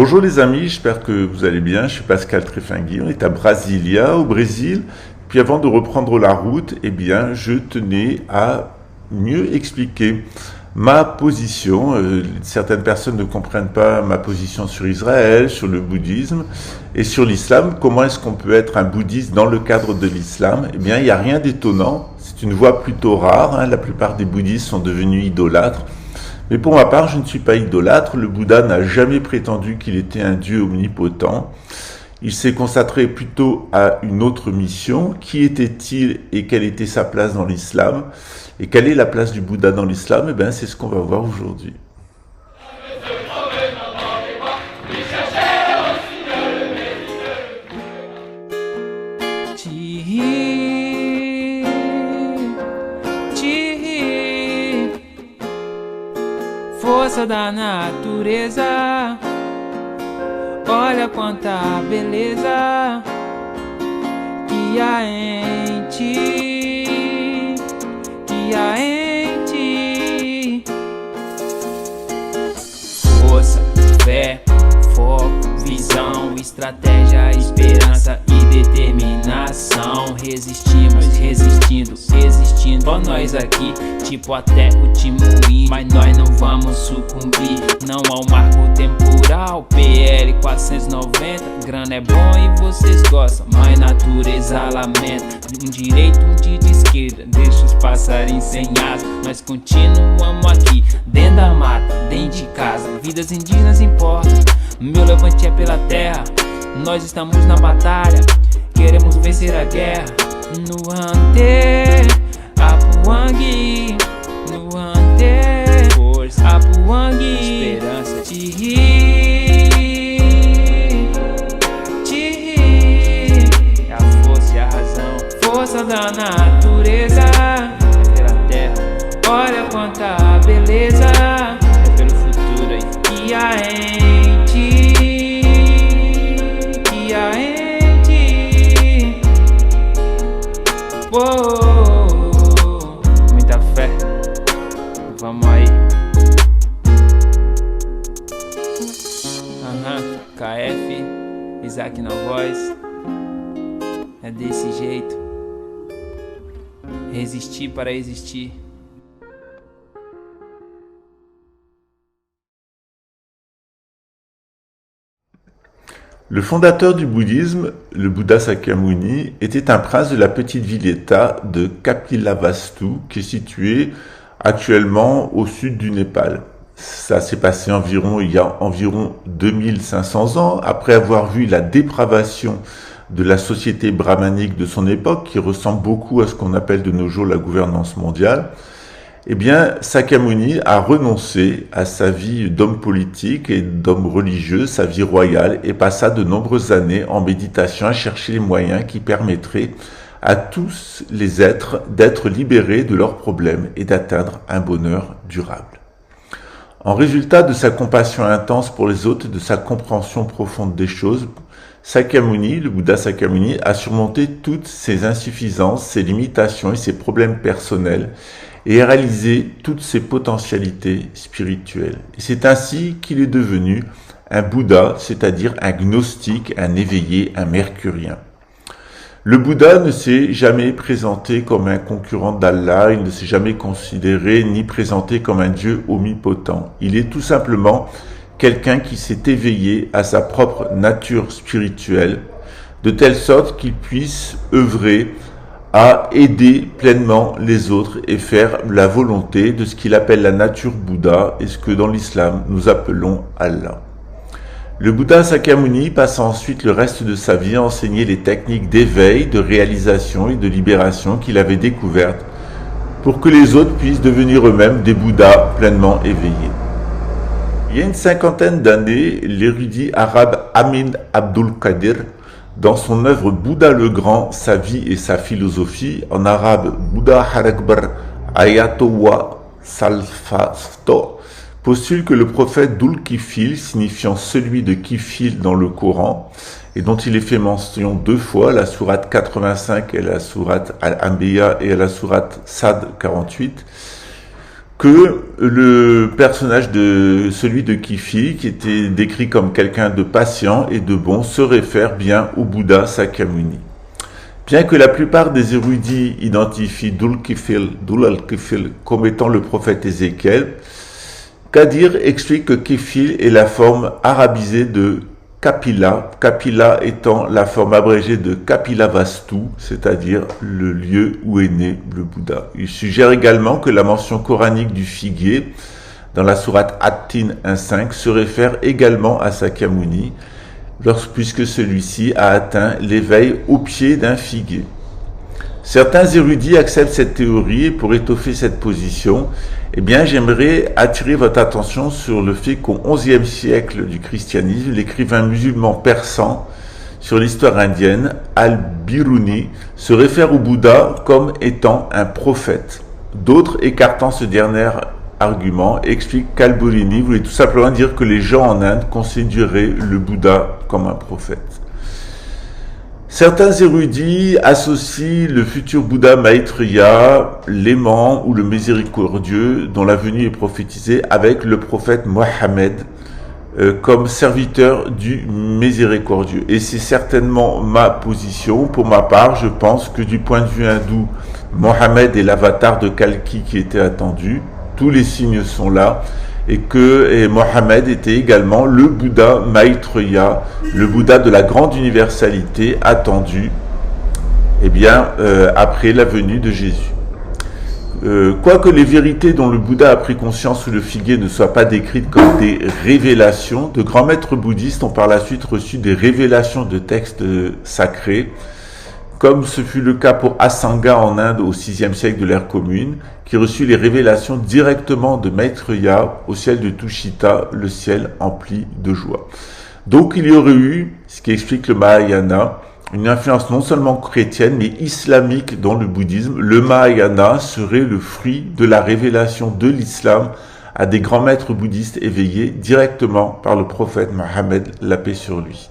Bonjour les amis, j'espère que vous allez bien. Je suis Pascal Trefingui, on est à Brasilia, au Brésil. Puis avant de reprendre la route, je tenais à mieux expliquer ma position. Certaines personnes ne comprennent pas ma position sur Israël, sur le bouddhisme et sur l'islam. Comment est-ce qu'on peut être un bouddhiste dans le cadre de l'islam? Il n'y a rien d'étonnant. C'est une voie plutôt rare. La plupart des bouddhistes sont devenus idolâtres. Mais pour ma part, je ne suis pas idolâtre. Le Bouddha n'a jamais prétendu qu'il était un Dieu omnipotent. Il s'est consacré plutôt à une autre mission. Qui était-il et quelle était sa place dans l'islam? Et quelle est la place du Bouddha dans l'islam? C'est ce qu'on va voir aujourd'hui. Força da natureza, olha quanta beleza que há em ti, que há em ti. Força, fé, foco, visão, estratégia, esperança e determinação. Resistimos, resistindo, existindo. Só nós aqui, tipo até o Timuim, mas nós não vamos sucumbir. Não ao marco temporal, PL 490. Grana é bom e vocês gostam, mas natureza lamenta. Um direito, um de esquerda, deixa os passarinhos sem asa. Nós continuamos aqui, dentro da mata, dentro de casa. Vidas indígenas importam, meu levante é pela terra. Nós estamos na batalha, queremos vencer a guerra. No ante, Apuangue, no ante, força, Apuangue, esperança, te ri, é a força e a razão, força da natureza, é pela terra, olha quanta beleza, é pelo futuro aí, que há em ti, que há em ti, muita fé, vamos aí. KF, Isaac na voz, é desse jeito, resistir para existir. Le fondateur du bouddhisme, le Bouddha Sakyamuni, était un prince de la petite ville-État de Kapilavastu, qui est située actuellement au sud du Népal. Ça s'est passé il y a environ 2500 ans, après avoir vu la dépravation de la société brahmanique de son époque, qui ressemble beaucoup à ce qu'on appelle de nos jours la gouvernance mondiale. Sakyamuni a renoncé à sa vie d'homme politique et d'homme religieux, sa vie royale, et passa de nombreuses années en méditation à chercher les moyens qui permettraient à tous les êtres d'être libérés de leurs problèmes et d'atteindre un bonheur durable. En résultat de sa compassion intense pour les autres et de sa compréhension profonde des choses, Sakyamuni, le Bouddha Sakyamuni, a surmonté toutes ses insuffisances, ses limitations et ses problèmes personnels et a réalisé toutes ses potentialités spirituelles. Et c'est ainsi qu'il est devenu un Bouddha, c'est-à-dire un gnostique, un éveillé, un mercurien. Le Bouddha ne s'est jamais présenté comme un concurrent d'Allah, il ne s'est jamais considéré ni présenté comme un Dieu omnipotent. Il est tout simplement quelqu'un qui s'est éveillé à sa propre nature spirituelle, de telle sorte qu'il puisse œuvrer à aider pleinement les autres et faire la volonté de ce qu'il appelle la nature Bouddha et ce que dans l'islam nous appelons Allah. Le Bouddha Sakyamuni passa ensuite le reste de sa vie à enseigner les techniques d'éveil, de réalisation et de libération qu'il avait découvertes pour que les autres puissent devenir eux-mêmes des Bouddhas pleinement éveillés. Il y a une cinquantaine d'années, l'érudit arabe Amin Abdul Qadir, dans son œuvre Bouddha le Grand, sa vie et sa philosophie, en arabe Bouddha Harakbar Ayatowa Salfasto, postule que le prophète Dhul-Kifil, signifiant celui de Kifil dans le Coran, et dont il est fait mention deux fois, la sourate 85 et la sourate Al-Anbiya et la sourate Sad 48, que le personnage de celui de Kifil, qui était décrit comme quelqu'un de patient et de bon, se réfère bien au Bouddha Sakyamuni. Bien que la plupart des érudits identifient Dhul al-Kifil comme étant le prophète Ézéchiel, Kadir explique que Kifil est la forme arabisée de Kapila, Kapila étant la forme abrégée de Kapilavastu, c'est-à-dire le lieu où est né le Bouddha. Il suggère également que la mention coranique du figuier dans la sourate At-Tin 1.5 se réfère également à Sakyamuni, puisque celui-ci a atteint l'éveil au pied d'un figuier. Certains érudits acceptent cette théorie et pour étoffer cette position, j'aimerais attirer votre attention sur le fait qu'au XIe siècle du christianisme, l'écrivain musulman persan sur l'histoire indienne, Al-Biruni, se réfère au Bouddha comme étant un prophète. D'autres, écartant ce dernier argument, expliquent qu'Al-Biruni voulait tout simplement dire que les gens en Inde considéraient le Bouddha comme un prophète. Certains érudits associent le futur Bouddha Maitreya, l'aimant ou le miséricordieux dont la venue est prophétisée avec le prophète Mohammed comme serviteur du miséricordieux. Et c'est certainement ma position. Pour ma part, je pense que du point de vue hindou, Mohammed est l'avatar de Kalki qui était attendu. Tous les signes sont là. Et que Mohammed était également le Bouddha Maitreya, le Bouddha de la grande universalité attendu après la venue de Jésus. Quoique les vérités dont le Bouddha a pris conscience sous le figuier ne soient pas décrites comme des révélations, de grands maîtres bouddhistes ont par la suite reçu des révélations de textes sacrés, comme ce fut le cas pour Asanga en Inde au VIe siècle de l'ère commune, qui reçut les révélations directement de Maitreya au ciel de Tushita, le ciel empli de joie. Donc il y aurait eu, ce qui explique le Mahayana, une influence non seulement chrétienne mais islamique dans le bouddhisme. Le Mahayana serait le fruit de la révélation de l'islam à des grands maîtres bouddhistes éveillés directement par le prophète Mohammed, la paix sur lui.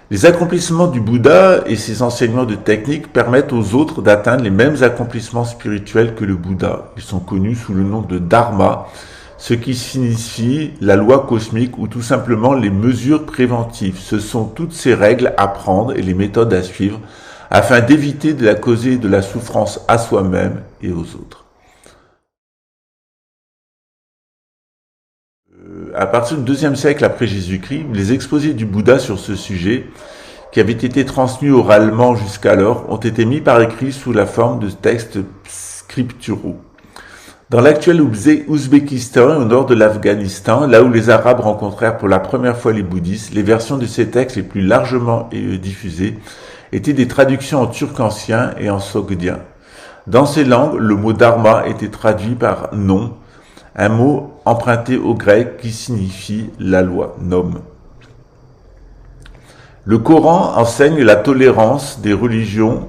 Les accomplissements du Bouddha et ses enseignements de technique permettent aux autres d'atteindre les mêmes accomplissements spirituels que le Bouddha. Ils sont connus sous le nom de Dharma, ce qui signifie la loi cosmique ou tout simplement les mesures préventives. Ce sont toutes ces règles à prendre et les méthodes à suivre afin d'éviter de causer de la souffrance à soi-même et aux autres. À partir du IIe siècle après Jésus-Christ, les exposés du Bouddha sur ce sujet, qui avaient été transmis oralement jusqu'alors, ont été mis par écrit sous la forme de textes scripturaux. Dans l'actuel Ouzbékistan, au nord de l'Afghanistan, là où les Arabes rencontrèrent pour la première fois les bouddhistes, les versions de ces textes les plus largement diffusées étaient des traductions en turc ancien et en sogdien. Dans ces langues, le mot dharma était traduit par nom, un mot emprunté au grec qui signifie la loi, nom. Le Coran enseigne la tolérance des religions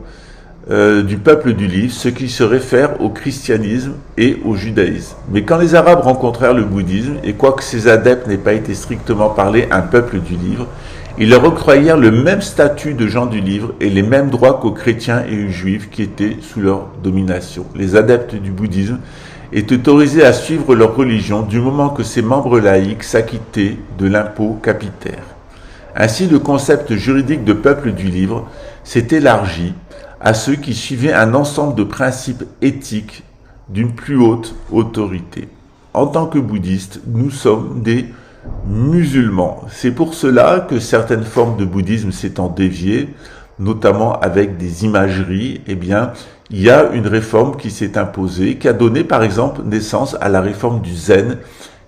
du peuple du livre, ce qui se réfère au christianisme et au judaïsme. Mais quand les Arabes rencontrèrent le bouddhisme, et quoique ces adeptes n'aient pas été strictement parlé un peuple du livre, ils leur octroyèrent le même statut de gens du livre et les mêmes droits qu'aux chrétiens et aux juifs qui étaient sous leur domination. Les adeptes du bouddhisme étaient autorisés à suivre leur religion du moment que ses membres laïcs s'acquittaient de l'impôt capitaire. Ainsi, le concept juridique de peuple du livre s'est élargi à ceux qui suivaient un ensemble de principes éthiques d'une plus haute autorité. En tant que bouddhistes, nous sommes des musulmans. C'est pour cela que certaines formes de bouddhisme s'étant déviées, notamment avec des imageries, il y a une réforme qui s'est imposée, qui a donné par exemple naissance à la réforme du zen,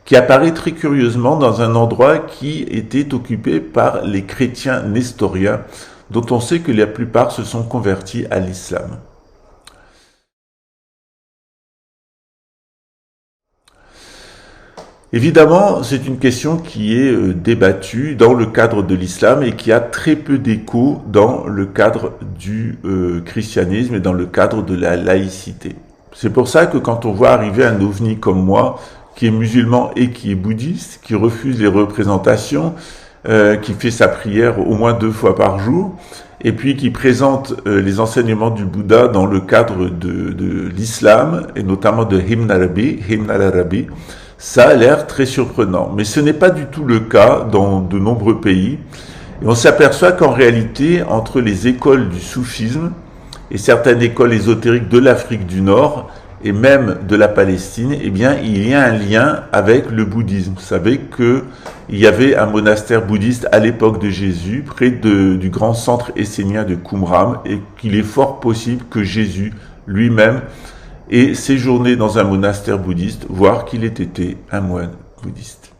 qui apparaît très curieusement dans un endroit qui était occupé par les chrétiens nestoriens, dont on sait que la plupart se sont convertis à l'islam. Évidemment, c'est une question qui est débattue dans le cadre de l'islam et qui a très peu d'écho dans le cadre du christianisme et dans le cadre de la laïcité. C'est pour ça que quand on voit arriver un ovni comme moi, qui est musulman et qui est bouddhiste, qui refuse les représentations, qui fait sa prière au moins 2 fois par jour, et puis qui présente les enseignements du Bouddha dans le cadre de l'islam, et notamment de Hymn al-Arabi, ça a l'air très surprenant. Mais ce n'est pas du tout le cas dans de nombreux pays. Et on s'aperçoit qu'en réalité, entre les écoles du soufisme et certaines écoles ésotériques de l'Afrique du Nord, et même de la Palestine, eh bien, il y a un lien avec le bouddhisme. Vous savez qu'il y avait un monastère bouddhiste à l'époque de Jésus, près du grand centre essénien de Qumran, et qu'il est fort possible que Jésus lui-même ait séjourné dans un monastère bouddhiste, voire qu'il ait été un moine bouddhiste.